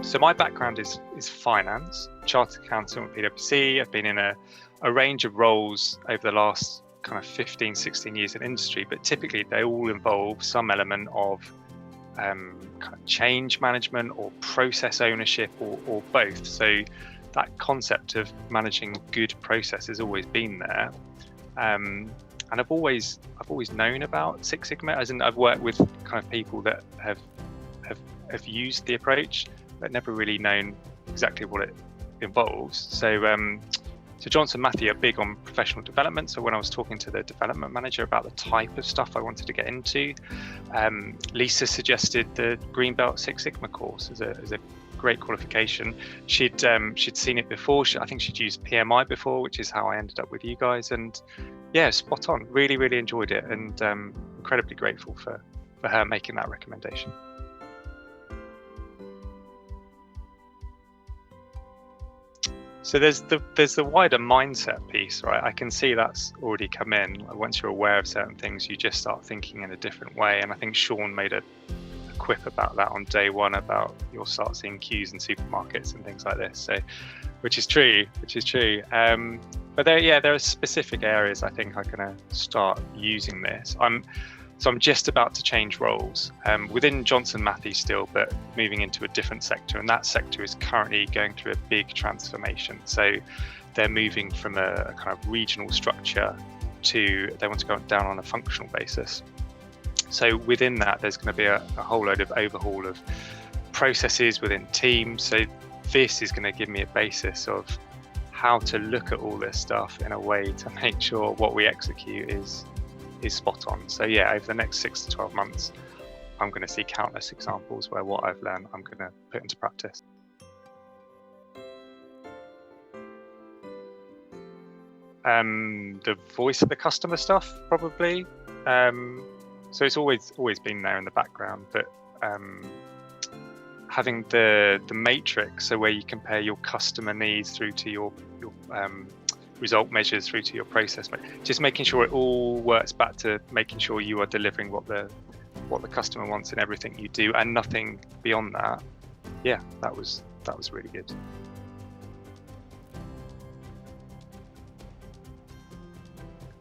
So my background is finance, chartered accountant with PwC. I've been in a range of roles over the last kind of 15, 16 years in industry, but typically they all involve some element of kind of change management or process ownership or both. So that concept of managing good process has always been there. And I've always known about Six Sigma, as in I've worked with kind of people that have used the approach, but never really known exactly what it involves. So Johnson Matthey are big on professional development. So when I was talking to the development manager about the type of stuff I wanted to get into, Lisa suggested the Green Belt Six Sigma course as a great qualification. She'd seen it before. I think she'd used PMI before, which is how I ended up with you guys. And yeah, spot on. Really, really enjoyed it, and incredibly grateful for her making that recommendation. So there's the wider mindset piece, right? I can see that's already come in. Once you're aware of certain things, you just start thinking in a different way. And I think Sean made a quip about that on day one, about you'll start seeing queues in supermarkets and things like this. So, which is true. But there are specific areas I think I'm going to start using this. So I'm just about to change roles within Johnson Matthey still, but moving into a different sector. And that sector is currently going through a big transformation. So they're moving from a kind of regional structure to, they want to go down on a functional basis. So within that, there's going to be a whole load of overhaul of processes within teams. So this is going to give me a basis of how to look at all this stuff in a way to make sure what we execute is spot on. So yeah, over the next 6 to 12 months, I'm going to see countless examples where what I've learned, I'm going to put into practice. The voice of the customer stuff, probably. So it's always been there in the background, but having the matrix, so where you compare your customer needs through to your result measures through to your process, just making sure it all works back to making sure you are delivering what the customer wants in everything you do, and nothing beyond that. Yeah, that was really good.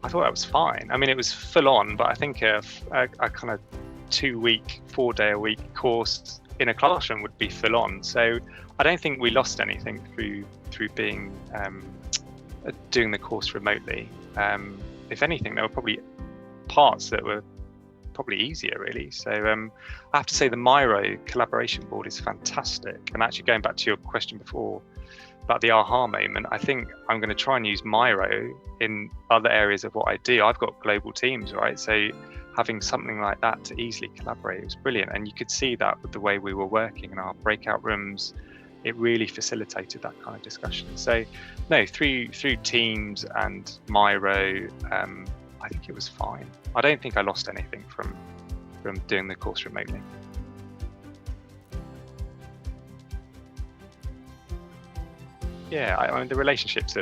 I thought that was fine. I mean, it was full on, but I think a kind of 2-week, 4-day-a-week course in a classroom would be full on. So I don't think we lost anything through being doing the course remotely. If anything, there were probably parts that were probably easier, really. So I have to say the Miro collaboration board is fantastic. And actually, going back to your question before about the aha moment, I think I'm going to try and use Miro in other areas of what I do. I've got global teams, right? So having something like that to easily collaborate was brilliant. And you could see that with the way we were working in our breakout rooms. It really facilitated that kind of discussion. So no, through Teams and Miro, I think it was fine. I don't think I lost anything from doing the course remotely. Yeah, I mean, the relationships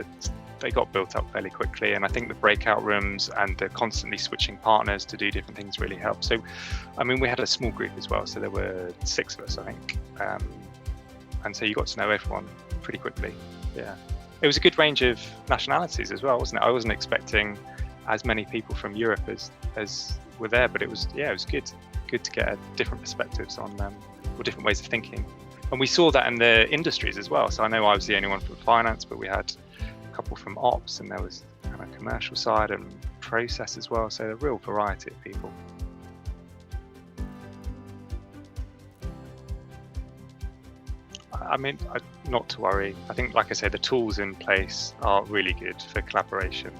they got built up fairly quickly, and I think the breakout rooms and the constantly switching partners to do different things really helped. So, I mean, we had a small group as well, so there were 6 of us, I think. And so you got to know everyone pretty quickly. Yeah, it was a good range of nationalities as well, wasn't it? I wasn't expecting as many people from Europe as were there, but it was good to get different perspectives on or different ways of thinking. And we saw that in the industries as well. So I know I was the only one from finance, but we had a couple from ops, and there was kind of commercial side and process as well. So a real variety of people. I mean, not to worry. I think, like I said, the tools in place are really good for collaboration.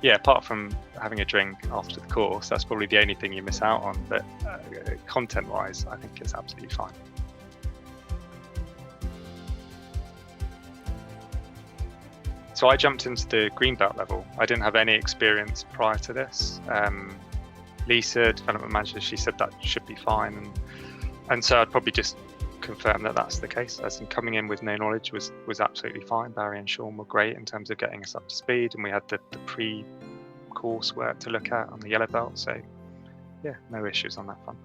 Yeah, apart from having a drink after the course, that's probably the only thing you miss out on. But content-wise, I think it's absolutely fine. So I jumped into the green belt level. I didn't have any experience prior to this. Lisa, development manager, she said that should be fine, and so I'd probably just confirm that that's the case, as in coming in with no knowledge was absolutely fine. Barry and Sean were great in terms of getting us up to speed, and we had the pre-course work to look at on the yellow belt, so yeah, no issues on that front.